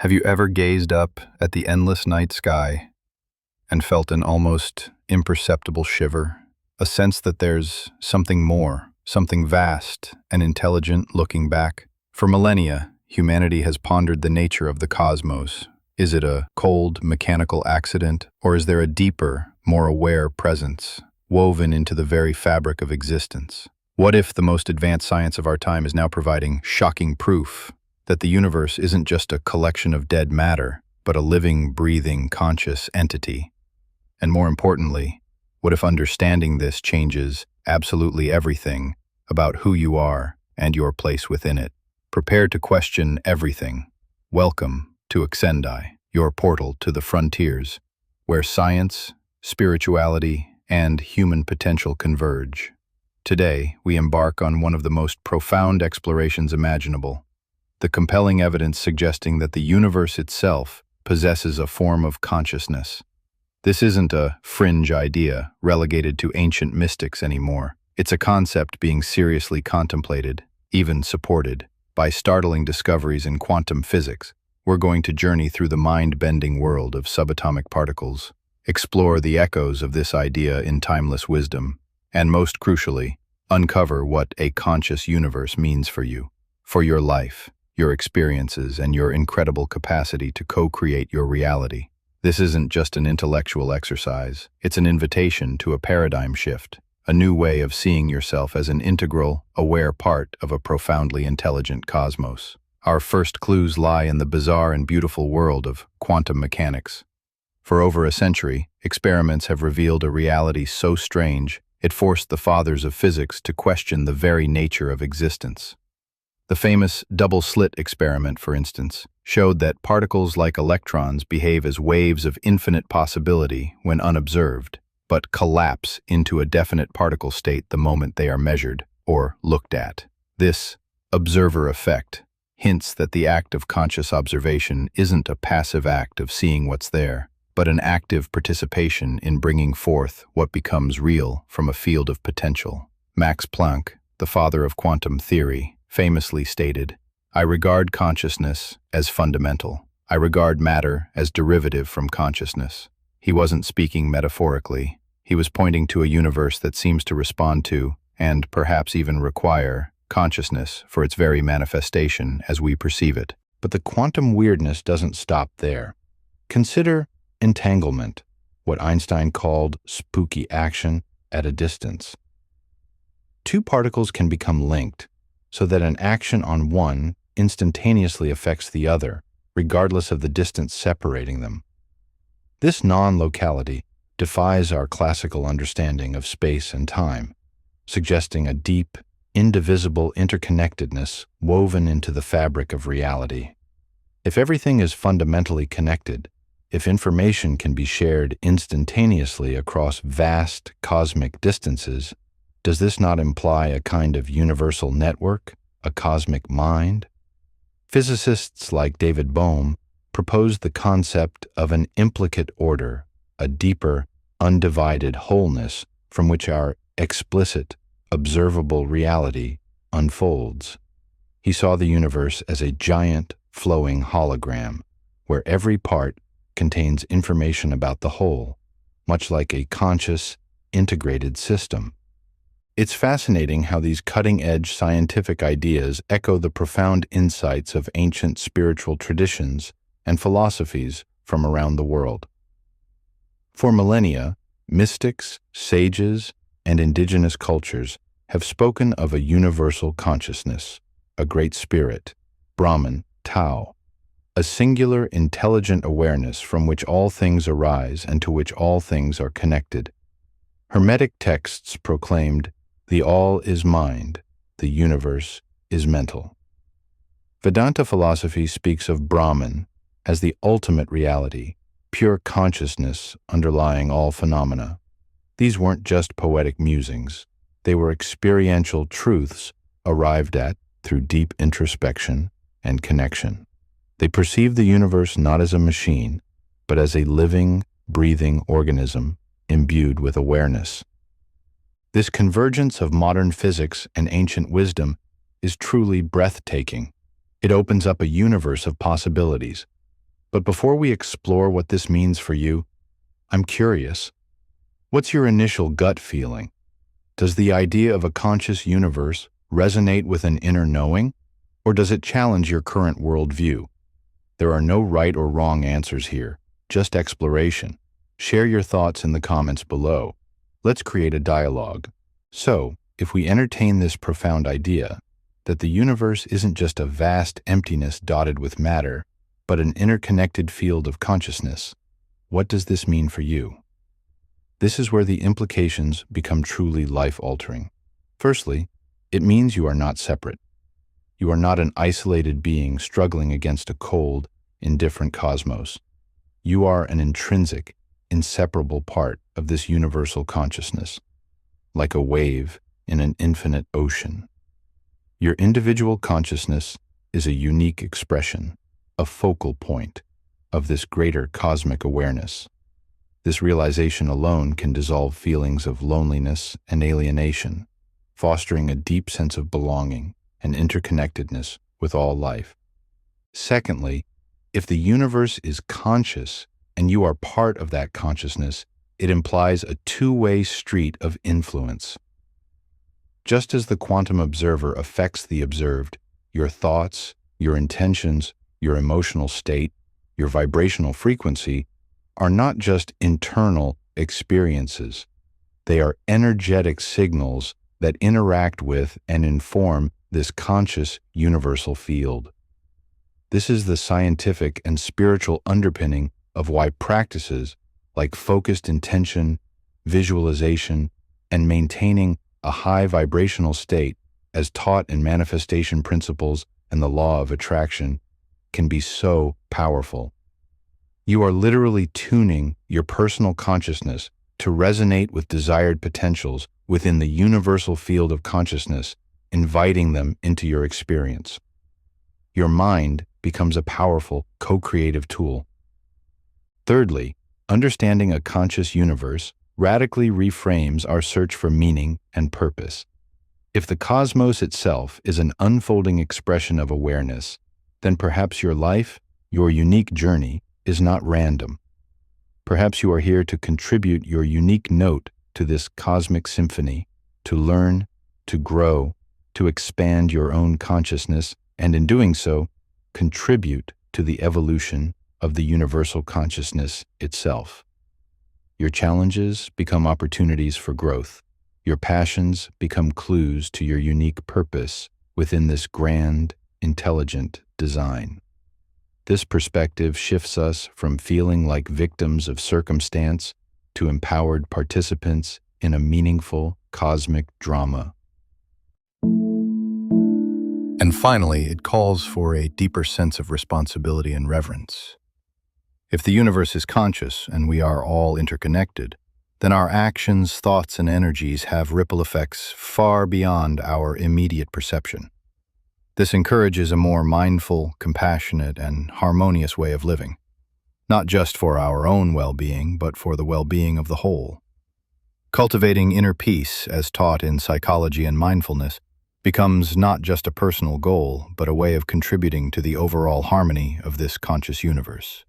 Have you ever gazed up at the endless night sky and felt an almost imperceptible shiver? A sense that there's something more, something vast and intelligent looking back? For millennia, humanity has pondered the nature of the cosmos. Is it a cold, mechanical accident, or is there a deeper, more aware presence, woven into the very fabric of existence? What if the most advanced science of our time is now providing shocking proof that the universe isn't just a collection of dead matter, but a living, breathing, conscious entity? And more importantly, what if understanding this changes absolutely everything about who you are and your place within it? Prepare to question everything. Welcome to Xendai, your portal to the frontiers, where science, spirituality, and human potential converge. Today, we embark on one of the most profound explorations imaginable, the compelling evidence suggesting that the universe itself possesses a form of consciousness. This isn't a fringe idea relegated to ancient mystics anymore. It's a concept being seriously contemplated, even supported, by startling discoveries in quantum physics. We're going to journey through the mind-bending world of subatomic particles, explore the echoes of this idea in timeless wisdom, and most crucially, uncover what a conscious universe means for you, for your life, your experiences, and your incredible capacity to co-create your reality. This isn't just an intellectual exercise, it's an invitation to a paradigm shift, a new way of seeing yourself as an integral, aware part of a profoundly intelligent cosmos. Our first clues lie in the bizarre and beautiful world of quantum mechanics. For over a century, experiments have revealed a reality so strange, it forced the fathers of physics to question the very nature of existence. The famous double-slit experiment, for instance, showed that particles like electrons behave as waves of infinite possibility when unobserved, but collapse into a definite particle state the moment they are measured or looked at. This observer effect hints that the act of conscious observation isn't a passive act of seeing what's there, but an active participation in bringing forth what becomes real from a field of potential. Max Planck, the father of quantum theory, famously stated, "I regard consciousness as fundamental. I regard matter as derivative from consciousness." He wasn't speaking metaphorically. He was pointing to a universe that seems to respond to, and perhaps even require, consciousness for its very manifestation as we perceive it. But the quantum weirdness doesn't stop there. Consider entanglement, what Einstein called spooky action at a distance. Two particles can become linked, so that an action on one instantaneously affects the other, regardless of the distance separating them. This non-locality defies our classical understanding of space and time, suggesting a deep, indivisible interconnectedness woven into the fabric of reality. If everything is fundamentally connected, if information can be shared instantaneously across vast cosmic distances, does this not imply a kind of universal network, a cosmic mind? Physicists like David Bohm proposed the concept of an implicate order, a deeper, undivided wholeness from which our explicit, observable reality unfolds. He saw the universe as a giant, flowing hologram, where every part contains information about the whole, much like a conscious, integrated system. It's fascinating how these cutting-edge scientific ideas echo the profound insights of ancient spiritual traditions and philosophies from around the world. For millennia, mystics, sages, and indigenous cultures have spoken of a universal consciousness, a great spirit, Brahman, Tao, a singular intelligent awareness from which all things arise and to which all things are connected. Hermetic texts proclaimed, "The all is mind, the universe is mental." Vedanta philosophy speaks of Brahman as the ultimate reality, pure consciousness underlying all phenomena. These weren't just poetic musings. They were experiential truths arrived at through deep introspection and connection. They perceived the universe not as a machine, but as a living, breathing organism imbued with awareness. This convergence of modern physics and ancient wisdom is truly breathtaking. It opens up a universe of possibilities, But before we explore what this means for you, I'm curious. What's your initial gut feeling? Does the idea of a conscious universe resonate with an inner knowing, or does it challenge your current worldview? There are no right or wrong answers here, just exploration. Share your thoughts in the comments below. Let's create a dialogue. So, if we entertain this profound idea, that the universe isn't just a vast emptiness dotted with matter, but an interconnected field of consciousness, what does this mean for you? This is where the implications become truly life-altering. Firstly, it means you are not separate. You are not an isolated being struggling against a cold, indifferent cosmos. You are an intrinsic, inseparable part of this universal consciousness, like a wave in an infinite ocean. Your individual consciousness is a unique expression, a focal point of this greater cosmic awareness. This realization alone can dissolve feelings of loneliness and alienation, fostering a deep sense of belonging and interconnectedness with all life. Secondly, if the universe is conscious and you are part of that consciousness, it implies a two-way street of influence. Just as the quantum observer affects the observed, your thoughts, your intentions, your emotional state, your vibrational frequency are not just internal experiences. They are energetic signals that interact with and inform this conscious universal field. This is the scientific and spiritual underpinning of why practices like focused intention, visualization, and maintaining a high vibrational state, as taught in manifestation principles and the law of attraction, can be so powerful. You are literally tuning your personal consciousness to resonate with desired potentials within the universal field of consciousness, inviting them into your experience. Your mind becomes a powerful co-creative tool. Thirdly, understanding a conscious universe radically reframes our search for meaning and purpose. If the cosmos itself is an unfolding expression of awareness, then perhaps your life, your unique journey, is not random. Perhaps you are here to contribute your unique note to this cosmic symphony, to learn, to grow, to expand your own consciousness, and in doing so, contribute to the evolution of the universal consciousness itself. Your challenges become opportunities for growth. Your passions become clues to your unique purpose within this grand, intelligent design. This perspective shifts us from feeling like victims of circumstance to empowered participants in a meaningful cosmic drama. And finally, it calls for a deeper sense of responsibility and reverence. If the universe is conscious and we are all interconnected, then our actions, thoughts, and energies have ripple effects far beyond our immediate perception. This encourages a more mindful, compassionate, and harmonious way of living, not just for our own well-being, but for the well-being of the whole. Cultivating inner peace, as taught in psychology and mindfulness, becomes not just a personal goal, but a way of contributing to the overall harmony of this conscious universe.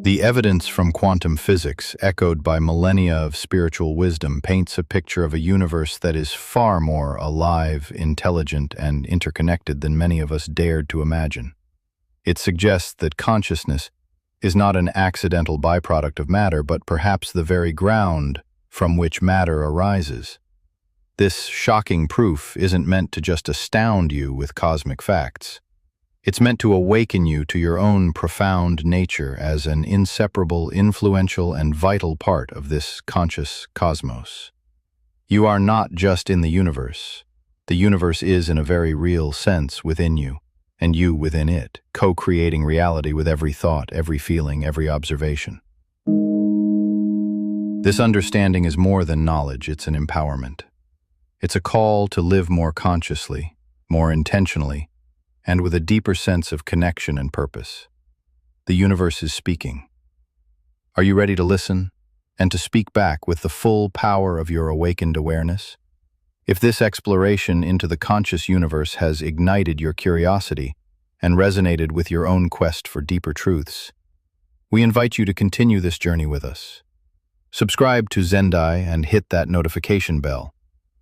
The evidence from quantum physics, echoed by millennia of spiritual wisdom, paints a picture of a universe that is far more alive, intelligent, and interconnected than many of us dared to imagine. It suggests that consciousness is not an accidental byproduct of matter, but perhaps the very ground from which matter arises. This shocking proof isn't meant to just astound you with cosmic facts. It's meant to awaken you to your own profound nature as an inseparable, influential, and vital part of this conscious cosmos. You are not just in the universe. The universe is, in a very real sense, within you, and you within it, co-creating reality with every thought, every feeling, every observation. This understanding is more than knowledge, it's an empowerment. It's a call to live more consciously, more intentionally, and with a deeper sense of connection and purpose. The universe is speaking. Are you ready to listen and to speak back with the full power of your awakened awareness? If this exploration into the conscious universe has ignited your curiosity and resonated with your own quest for deeper truths, we invite you to continue this journey with us. Subscribe to Xendai and hit that notification bell,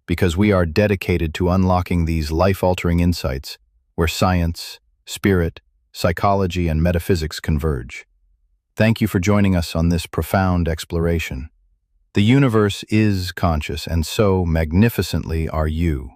because we are dedicated to unlocking these life-altering insights where science, spirit, psychology, and metaphysics converge. Thank you for joining us on this profound exploration. The universe is conscious, and so magnificently are you.